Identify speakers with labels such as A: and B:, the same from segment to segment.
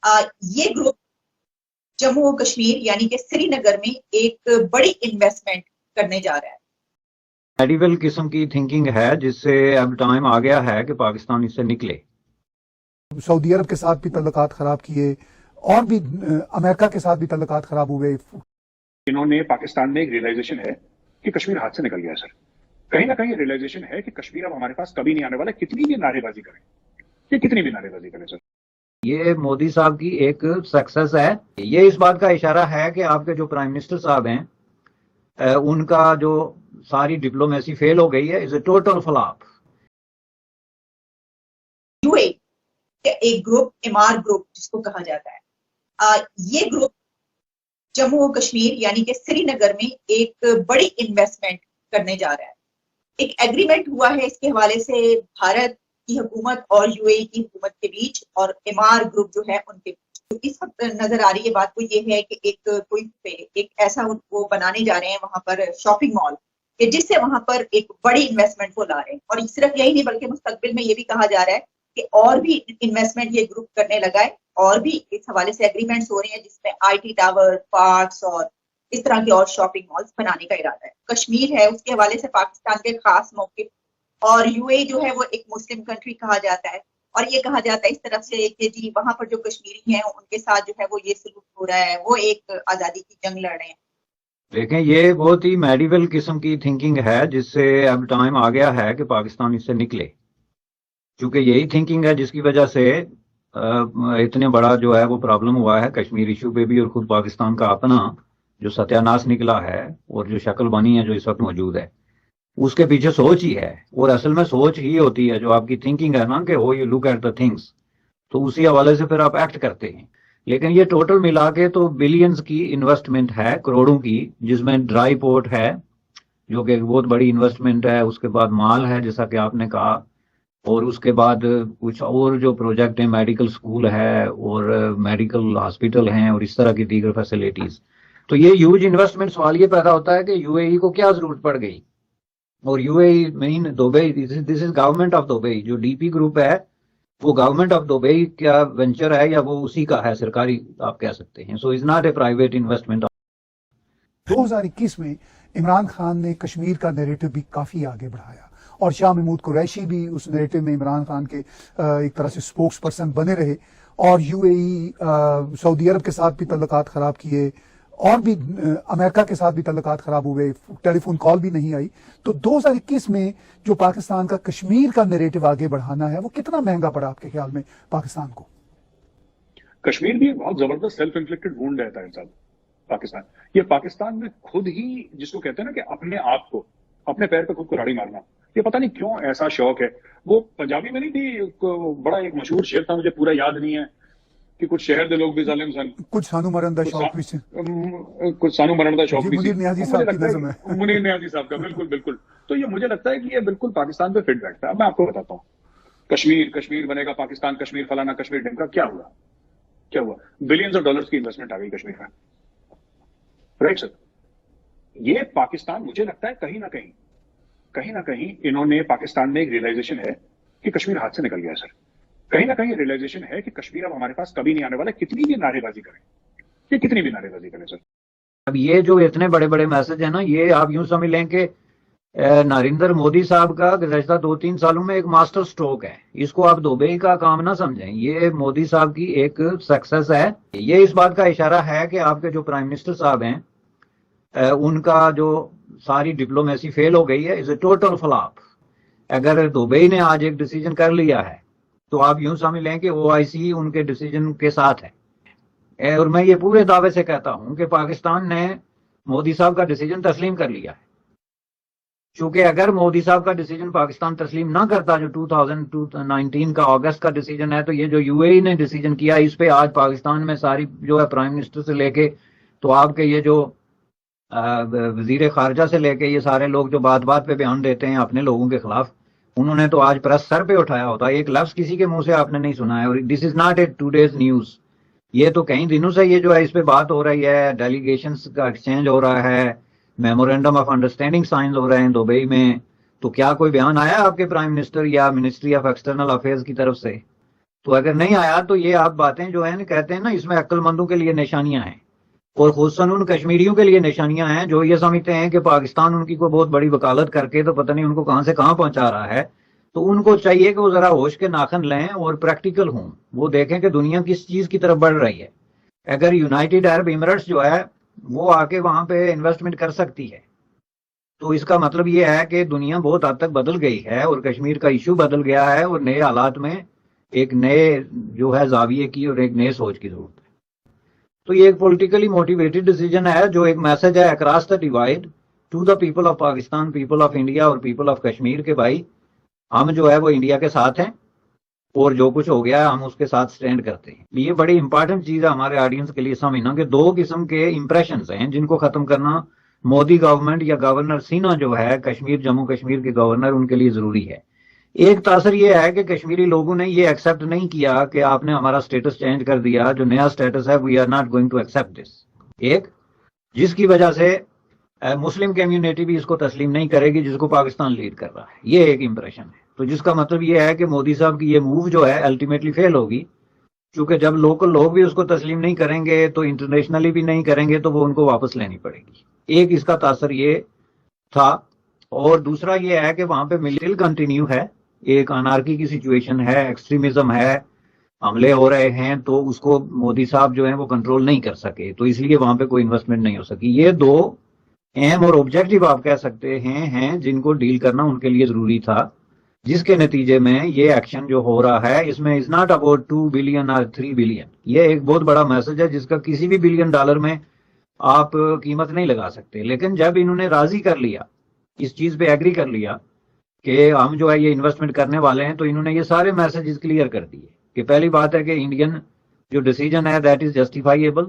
A: یہ گروپ جموں و کشمیر یعنی کہ سری نگر میں ایک بڑی انویسٹمنٹ کرنے جا رہا ہے.
B: میڈیول قسم کی تھنکنگ ہے جس سے اب ٹائم آ گیا ہے کہ پاکستان اس سے نکلے.
C: سعودی عرب کے ساتھ بھی تعلقات خراب کیے اور بھی امریکہ کے ساتھ بھی تعلقات خراب ہوئے.
D: انہوں نے پاکستان میں ایک ریئلائزیشن ہے کہ کشمیر ہاتھ سے نکل گیا ہے سر. کہیں نہ کہیں ریئلائزیشن ہے کہ کشمیر اب ہمارے پاس کبھی نہیں آنے والا. کتنی بھی نعرے بازی کریں, یہ کتنی بھی نعرے بازی کریں سر.
B: یہ مودی صاحب کی ایک سکسس ہے. یہ اس بات کا اشارہ ہے کہ آپ کے جو پرائم منسٹر صاحب ہیں ان کا جو ساری ڈپلومیسی فیل ہو گئی ہے. از اے ٹوٹل فلاپ.
A: یو اے ایک گروپ امار گروپ جس کو کہا جاتا ہے, یہ گروپ جموں و کشمیر یعنی کہ سری نگر میں ایک بڑی انویسٹمنٹ کرنے جا رہا ہے. ایک ایگریمنٹ ہوا ہے اس کے حوالے سے بھارت کی حکومت اور یو اے کی حکومت کے بیچ اور امار گروپ جو ہے ان کے بیچ. تو اس وقت نظر آ رہی ہے بات کو یہ ہے کہ ایک ایسا وہ بنانے جا رہے ہیں وہاں پر شاپنگ مال کہ جس سے وہاں پر ایک بڑی انویسٹمنٹ کو لا رہے ہیں. اور صرف یہی نہیں بلکہ مستقبل میں یہ بھی کہا جا رہا ہے کہ اور بھی انویسٹمنٹ یہ گروپ کرنے لگا ہے اور بھی اس حوالے سے ایگریمنٹس ہو رہے ہیں جس میں آئی ٹی ٹاور, پارکس اور اس طرح کے اور شاپنگ مالز بنانے کا ارادہ ہے. کشمیر ہے اس کے حوالے سے پاکستان کے خاص موقف, اور یو اے جو ہے وہ ایک مسلم کنٹری کہا جاتا ہے اور یہ کہا جاتا ہے اس طرف سے کہ جی وہاں پر جو کشمیری ہیں ان کے ساتھ جو ہے وہ یہ سلوک ہو رہا ہے, وہ ایک آزادی کی جنگ لڑ رہے ہیں.
B: دیکھیں یہ بہت ہی میڈیول قسم کی تھنکنگ ہے جس سے اب ٹائم آ گیا ہے کہ پاکستان اس سے نکلے. چونکہ یہی تھنکنگ ہے جس کی وجہ سے اتنے بڑا جو ہے وہ پرابلم ہوا ہے کشمیر ایشو پہ بھی, اور خود پاکستان کا اپنا جو ستیہ ناش نکلا ہے اور جو شکل بنی ہے جو اس وقت موجود ہے اس کے پیچھے سوچ ہی ہے. اور اصل میں سوچ ہی ہوتی ہے جو آپ کی تھنکنگ ہے نا کہ وہ you look at the things, تو اسی حوالے سے پھر آپ ایکٹ کرتے ہیں. لیکن یہ ٹوٹل ملا کے تو بلینز کی انویسٹمنٹ ہے, کروڑوں کی, جس میں ڈرائی پورٹ ہے جو کہ بہت بڑی انویسٹمنٹ ہے. اس کے بعد مال ہے جیسا کہ آپ نے کہا, اور اس کے بعد کچھ اور جو پروجیکٹ ہیں, میڈیکل سکول ہے اور میڈیکل ہاسپٹل ہیں اور اس طرح کی دیگر فیسلٹیز. تو یہ ہیوج انویسٹمنٹ. سوال یہ پیدا ہوتا ہے کہ یو اے ای کو کیا ضرورت پڑ گئی, اور یو اے ای مین Dubai, this is government of Dubai. جو ڈی پی گروپ ہے وہ گورنمنٹ آف دبئی کا وینچر ہے یا وہ اسی کا ہے, سرکاری آپ کہہ سکتے ہیں. So is not a private investment.
C: 2021 میں عمران خان نے کشمیر کا نیریٹو بھی کافی آگے بڑھایا اور شاہ محمود قریشی بھی اس نیریٹو میں عمران خان کے ایک طرح سے سپوکس پرسن بنے رہے, اور یو اے ای سعودی عرب کے ساتھ بھی تعلقات خراب کیے اور بھی امریکہ کے ساتھ بھی تعلقات خراب ہوئے, ٹیلی فون کال بھی نہیں آئی. تو 2021 میں جو پاکستان کا کشمیر کا نیریٹو آگے بڑھانا ہے وہ کتنا مہنگا پڑا آپ کے خیال میں پاکستان کو؟
D: کشمیر بھی بہت زبردست سیلف انفلکٹڈ وونڈ رہتا ہے صاحب. پاکستان یہ پاکستان میں خود ہی جس کو کہتے ہیں نا کہ اپنے آپ کو اپنے پیر پہ خود کلاڑی مارنا, یہ پتہ نہیں کیوں ایسا شوق ہے. وہ پنجابی میں نہیں تھی, بڑا ایک مشہور شعر تھا, مجھے پورا یاد نہیں ہے کہ کچھ شہر دے لوگ بھی ظالم سن,
C: کچھ سانو مرن دا شوق بھی
D: کچھ سانو مرن دا شوق بھی.
C: منیر نیازی صاحب کی نظم ہے,
D: منیر نیازی صاحب کا, بالکل بالکل. تو یہ مجھے لگتا ہے کہ یہ بالکل پاکستان پہ فٹ بیٹھتا ہے. اب میں آپ کو بتاتا ہوں, کشمیر بنے گا پاکستان, کشمیر فلانا, کشمیر ڈھمکا. کیا ہوا بلینز آف ڈالرز کی انویسٹمنٹ آ گئی کشمیر میں, رائٹ سر. یہ پاکستان مجھے لگتا ہے کہیں نہ کہیں انہوں نے پاکستان میں ایک ریئلائزیشن ہے کہ کشمیر ہاتھ سے نکل گیا ہے سر. کہیں نہ کہیں ریئلائزیشن ہے کہ کشمیر اب ہمارے پاس کبھی نہیں آنے والا. کتنی بھی نعرے بازی کریں, یہ کتنی بھی نعرے بازی کریں سر.
B: اب یہ جو اتنے بڑے بڑے میسج ہیں نا, یہ آپ یوں سمجھ لیں کہ نریندر مودی صاحب کا گزشتہ 2-3 سالوں میں ایک ماسٹر سٹروک ہے. اس کو آپ دبئی کا کام نہ سمجھیں, یہ مودی صاحب کی ایک سکسس ہے. یہ اس بات کا اشارہ ہے کہ آپ کے جو پرائم منسٹر صاحب ہیں ان کا جو ساری ڈپلومیسی فیل ہو گئی ہے. از اے ٹوٹل فلاپ. اگر دبئی نے آج ایک ڈیسیجن کر لیا ہے تو آپ یوں سمجھ لیں کہ او آئی سی ان کے ڈیسیجن کے ساتھ ہے. اور میں یہ پورے دعوے سے کہتا ہوں کہ پاکستان نے مودی صاحب کا ڈیسیجن تسلیم کر لیا ہے. چونکہ اگر مودی صاحب کا ڈیسیجن پاکستان تسلیم نہ کرتا, جو 2019 کا اگست کا ڈیسیجن ہے, تو یہ جو یو اے ای نے ڈیسیجن کیا اس پہ آج پاکستان میں ساری جو ہے پرائم منسٹر سے لے کے تو آپ کے یہ جو وزیر خارجہ سے لے کے یہ سارے لوگ جو بات بات پہ بیان دیتے ہیں اپنے لوگوں کے خلاف, انہوں نے تو آج پریس سر پہ اٹھایا ہوتا. ایک لفظ کسی کے منہ سے آپ نے نہیں سنا ہے. اور this is not a today's news, یہ تو کئی دنوں سے یہ جو ہے اس پہ بات ہو رہی ہے, ڈیلیگیشنز کا ایکسچینج ہو رہا ہے, میمورینڈم آف انڈرسٹینڈنگ سائنز ہو رہے ہیں دبئی میں. تو کیا کوئی بیان آیا آپ کے پرائم منسٹر یا منسٹری آف ایکسٹرنل افیئرز کی طرف سے؟ تو اگر نہیں آیا تو یہ آپ باتیں جو ہیں کہتے ہیں نا اس میں عقل مندوں کے لیے نشانیاں ہیں اور خصوصاً ان کشمیریوں کے لیے نشانیاں ہیں جو یہ سمجھتے ہیں کہ پاکستان ان کی کوئی بہت بڑی وکالت کر کے تو پتہ نہیں ان کو کہاں سے کہاں پہنچا رہا ہے. تو ان کو چاہیے کہ وہ ذرا ہوش کے ناخن لیں اور پریکٹیکل ہوں, وہ دیکھیں کہ دنیا کس چیز کی طرف بڑھ رہی ہے. اگر یونائٹڈ عرب ایمریٹس جو ہے وہ آ کے وہاں پہ انویسٹمنٹ کر سکتی ہے تو اس کا مطلب یہ ہے کہ دنیا بہت حد تک بدل گئی ہے اور کشمیر کا ایشو بدل گیا ہے اور نئے حالات میں ایک نئے جو ہے زاویے کی اور ایک نئے سوچ کی ضرورت ہے. تو یہ ایک پولیٹیکلی موٹیویٹڈ ڈیسیجن ہے جو ایک میسج ہے across the divide to the people of Pakistan, people of India اور پیپل آف کشمیر کہ بھائی ہم جو ہے وہ انڈیا کے ساتھ ہیں اور جو کچھ ہو گیا ہے ہم اس کے ساتھ سٹینڈ کرتے ہیں. یہ بڑی امپارٹنٹ چیز ہے ہمارے آڈینس کے لیے سمجھنا کہ دو قسم کے امپریشنز ہیں جن کو ختم کرنا مودی گورنمنٹ یا گورنر سینھا جو ہے کشمیر جموں کشمیر کے گورنر ان کے لیے ضروری ہے. ایک تاثر یہ ہے کہ کشمیری لوگوں نے یہ ایکسیپٹ نہیں کیا کہ آپ نے ہمارا سٹیٹس چینج کر دیا, جو نیا سٹیٹس ہے we are not going to accept this, ایک جس کی وجہ سے مسلم کمیونٹی بھی اس کو تسلیم نہیں کرے گی جس کو پاکستان لیڈ کر رہا ہے. یہ ایک امپریشن ہے. تو جس کا مطلب یہ ہے کہ مودی صاحب کی یہ موو جو ہے الٹیمیٹلی فیل ہوگی, چونکہ جب لوکل لوگ بھی اس کو تسلیم نہیں کریں گے تو انٹرنیشنلی بھی نہیں کریں گے تو وہ ان کو واپس لینی پڑے گی. ایک اس کا تاثر یہ تھا. اور دوسرا یہ ہے کہ وہاں پہ ملٹل کنٹینیو ہے, ایک انارکی کی سچویشن ہے, ایکسٹریمزم ہے, حملے ہو رہے ہیں تو اس کو مودی صاحب جو ہیں وہ کنٹرول نہیں کر سکے تو اس لیے وہاں پہ کوئی انویسٹمنٹ نہیں ہو سکی. یہ دو اہم اور آبجیکٹو آپ کہہ سکتے ہیں جن کو ڈیل کرنا ان کے لیے ضروری تھا, جس کے نتیجے میں یہ ایکشن جو ہو رہا ہے اس میں از ناٹ اباؤٹ 2 بلین اور 3 بلین. یہ ایک بہت بڑا میسج ہے جس کا کسی بھی بلین ڈالر میں آپ قیمت نہیں لگا سکتے. لیکن جب انہوں نے راضی کر لیا, اس چیز پہ ایگری کر لیا کہ ہم جو ہے یہ انویسٹمنٹ کرنے والے ہیں, تو انہوں نے یہ سارے میسجز کلیئر کر دیے کہ پہلی بات ہے کہ انڈین جو ڈیسیجن ہے دیٹ از جسٹیفائیبل.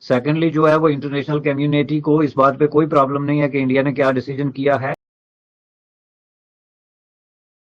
B: سیکنڈلی جو ہے وہ انٹرنیشنل کمیونٹی کو اس بات پہ کوئی پرابلم نہیں ہے کہ انڈیا نے کیا ڈیسیجن کیا ہے.